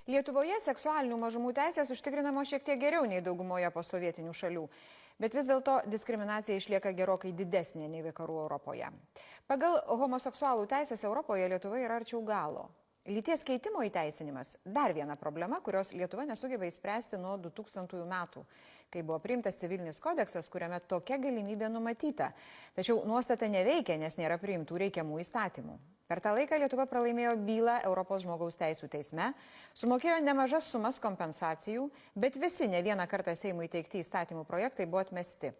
Lietuvoje seksualinių mažumų teisės užtikrinamos šiek tiek geriau nei daugumoje posovietinių šalių, bet vis dėlto diskriminacija išlieka gerokai didesnė nei vakarų Europoje. Pagal homoseksualų teisės Europoje Lietuva yra arčiau galo. Lyties keitimo įteisinimas – dar viena problema, kurios Lietuva nesugeba įspręsti nuo 2000 metų, kai buvo priimtas civilinis kodeksas, kuriame tokia galimybė numatyta. Tačiau nuostata neveikia, nes nėra priimtų reikiamų įstatymų. Per tą laiką Lietuva pralaimėjo bylą Europos žmogaus teisų teisme, sumokėjo nemažas sumas kompensacijų, bet visi ne vieną kartą Seimui teikti įstatymų projektai buvo atmesti.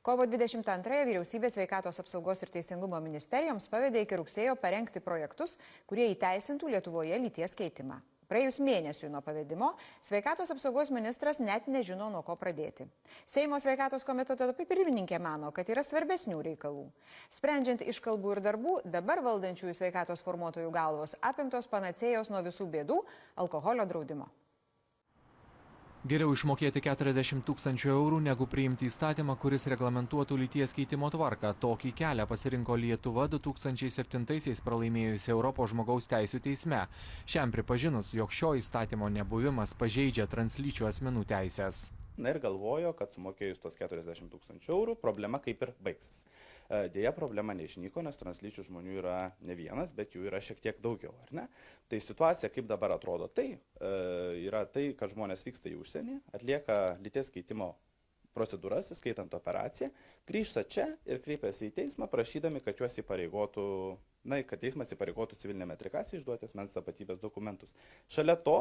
Kovo 22 vyriausybės sveikatos apsaugos ir teisingumo ministerijoms pavedė iki rugsėjo parengti projektus, kurie įteisintų Lietuvoje lyties keitimą. Praėjus mėnesiui nuo pavedimo, sveikatos apsaugos ministras net nežino, nuo ko pradėti. Seimo sveikatos komiteto pirmininkė mano, kad yra svarbesnių reikalų. Sprendžiant iš kalbų ir darbų, dabar valdančiųjų sveikatos formuotojų galvos apimtos panacėjos nuo visų bėdų – alkoholio draudimo. Geriau išmokėti 40 000 eurų, negu priimti įstatymą, kuris reglamentuotų lyties keitimo tvarką. Tokį kelią pasirinko Lietuva 2007-aisiais pralaimėjusi Europos žmogaus teisų teisme. Šiam pripažinus, jog šio įstatymo nebuvimas pažeidžia translyčių asmenų teisės. Na ir galvojo, kad sumokėjus tos 40 000 eurų, problema kaip ir baigsis. Dėja, problema neišnyko, nes translyčių žmonių yra ne vienas, bet jų yra šiek tiek daugiau, ar ne? Tai situacija, kaip dabar atrodo, yra tai, kad žmonės vyksta į užsienį, atlieka lyties keitimo procedūras, įskaitant operaciją, grįžta čia ir kreipiasi į teismą, prašydami, kad juos įpareigotų, kad teismas įpareigotų civilinę metrikaciją išduoti asmens tapatybės dokumentus. Šalia to,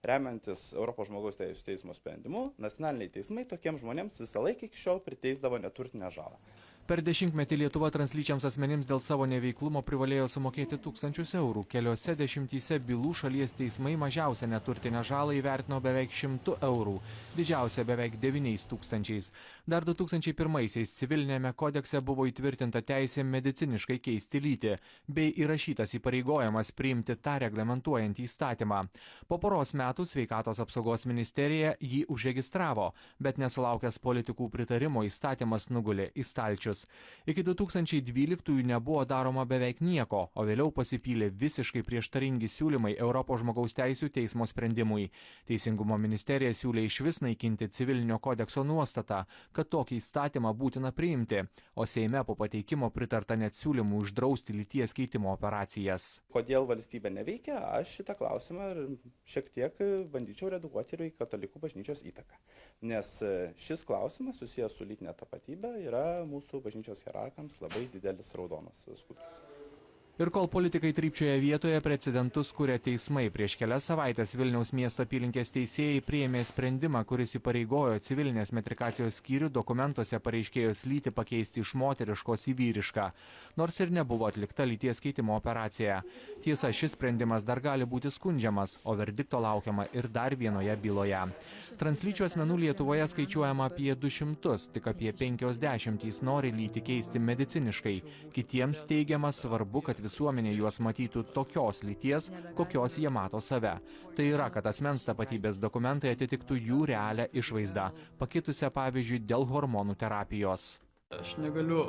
remiantis Europos žmogaus teisų teismo sprendimu, nacionaliniai teismai tokiems žmonėms visą laiką iki šiol priteisdavo neturtinę žalą. Per dešimtmetį Lietuva translyčiams asmenims dėl savo neveiklumo privalėjo sumokėti 1000 eurų. Keliose dešimtyse bylų šalies teismai mažiausią neturtinę žalą įvertino beveik 100 eurų, didžiausia beveik 9000. Dar 2001-aisiais civilinėme kodekse buvo įtvirtinta teisė mediciniškai keisti lytį, bei įrašytas įpareigojimas priimti tą reglamentuojantį įstatymą. Po poros metų sveikatos apsaugos ministerija jį užregistravo, bet nesulaukęs politikų pritarimo įstatymas nugulė į stalčius. Iki 2012 nebuvo daroma beveik nieko, o vėliau pasipylė visiškai prieštaringi siūlymai Europos žmogaus teisų teismo sprendimui. Teisingumo ministerija siūlė išvis naikinti civilinio kodekso nuostatą, kad tokį įstatymą būtina priimti, o Seime po pateikimo pritarta net siūlymų uždrausti lyties keitimo operacijas. Kodėl valstybė neveikia, aš šitą klausimą šiek tiek bandyčiau redukuoti ir į katalikų bažnyčios įtaką. Nes šis klausimas susijęs su lytinė tapatybė yra mūsų bažnyčios hierarchams labai didelis raudonas skuduras. Ir kol politikai trypčioje vietoje, precedentus kuria teismai. Prieš kelias savaitės Vilniaus miesto apylinkės teisėjai priėmė sprendimą, kuris įpareigojo civilinės metrikacijos skyrių dokumentuose pareiškėjos lytį pakeisti iš moteriškos į vyrišką, nors ir nebuvo atlikta lyties keitimo operacija. Tiesa, šis sprendimas dar gali būti skundžiamas, o verdikto laukiama ir dar vienoje byloje. Translyčių asmenų Lietuvoje skaičiuojama apie 200, tik apie 50 nori lytį keisti mediciniškai. Kitiems teigiama svarbu, kad visuomenė juos matytų tokios lyties, kokios jie mato save. Tai yra, kad asmens tapatybės dokumentai atitiktų jų realią išvaizdą, pakitusią pavyzdžiui dėl hormonų terapijos. Aš negaliu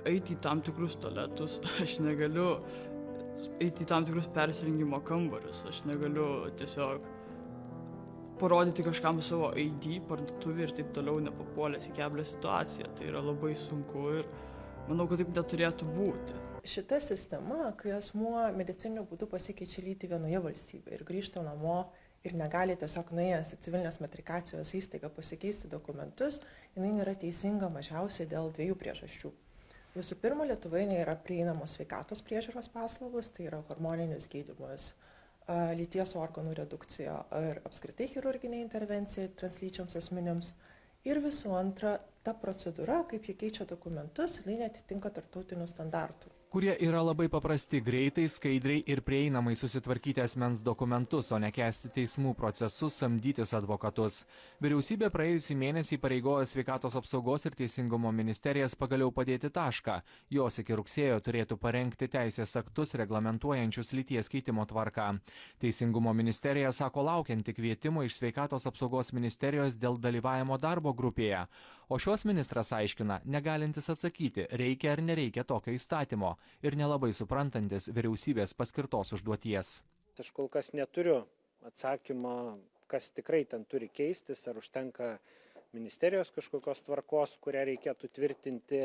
eiti į tam tikrus tualetus, aš negaliu eiti į tam tikrus persirengimo kambarius, aš negaliu tiesiog parodyti kažkam savo ID, parduotuvį ir taip toliau nepapuolęs į keblią situaciją. Tai yra labai sunku ir manau, kad taip neturėtų būti. Šita sistema, kai asmuo medicininiu būdu pasikeičia lytį vienoje valstybėje ir grįžta namo ir negali tiesiog nuėjęs į civilinės metrikacijos įstaigą pasikeisti dokumentus, jinai nėra teisinga mažiausiai dėl 2 priežasčių. Visų pirma, Lietuvoje nėra prieinamos sveikatos priežiūros paslaugos, tai yra hormoninis gydymas, lyties organų redukcija ir apskritai chirurginė intervencija translyčiams asmenims. Ir visų antra, ta procedūra, kaip jie keičia dokumentus, jinai neatitinka tarptautinių standartų. Kurie yra labai paprasti, greitai, skaidriai ir prieinamai susitvarkyti asmens dokumentus, o ne kęsti teismų procesus, samdytis advokatus. Vyriausybė praėjusį mėnesį pareigojo sveikatos apsaugos ir teisingumo ministerijas pagaliau padėti tašką. Jos iki rugsėjo turėtų parengti teisės aktus reglamentuojančius lyties keitimo tvarką. Teisingumo ministerija sako laukianti kvietimo iš sveikatos apsaugos ministerijos dėl dalyvavimo darbo grupėje. O šios ministras aiškina, negalintis atsakyti, reikia ar nereikia tokio įstatymo ir nelabai suprantantis vyriausybės paskirtos užduoties. Aš kol kas neturiu atsakymo, kas tikrai ten turi keistis, ar užtenka ministerijos kažkokios tvarkos, kurią reikėtų tvirtinti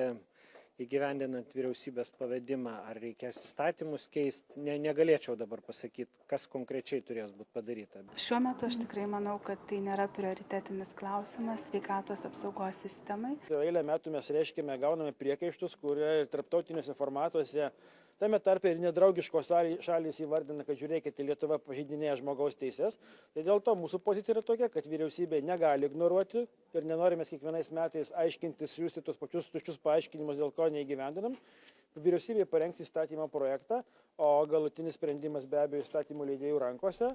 įgyvendinant vyriausybės pavedimą, ar reikės įstatymus keisti, negalėčiau dabar pasakyti, kas konkrečiai turės būti padaryta. Šiuo metu aš tikrai manau, kad tai nėra prioritetinis klausimas sveikatos apsaugos sistemai. Eilę metų mes gauname priekaištus, kurie tarptautiniuose formatuose, tame tarpe ir nedraugiškos šalys įvardina, kad žiūrėkite, Lietuva pažeidinėja žmogaus teises. Tai dėl to mūsų pozicija yra tokia, kad vyriausybė negali ignoruoti ir nenorime kiekvienais metais aiškintis, siūsti tos pačius tuščius paaiškinimus, dėl ko neįgyvendinam. Vyriausybė parengs įstatymo projektą, o galutinis sprendimas be abejo įstatymų leidėjų rankose.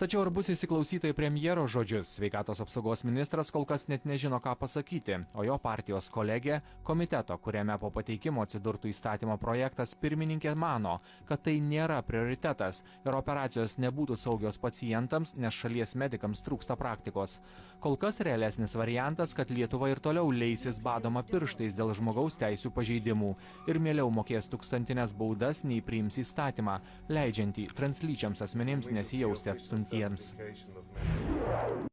Tačiau ar bus įsiklausyta į premjero žodžius, sveikatos apsaugos ministras kol kas net nežino, ką pasakyti, o jo partijos kolegė, komiteto, kuriame po pateikimo atsidurtų įstatymo projektas, pirmininkė mano, kad tai nėra prioritetas ir operacijos nebūtų saugios pacientams, nes šalies medikams trūksta praktikos. Kol kas realesnis variantas, kad Lietuva ir toliau leisis badoma pirštais dėl žmogaus teisių pažeidimų ir mieliau mokės tūkstantinės baudas, nei priims įstatymą, leidžiantį translyčiams asmenims nesijausti atstumtiems.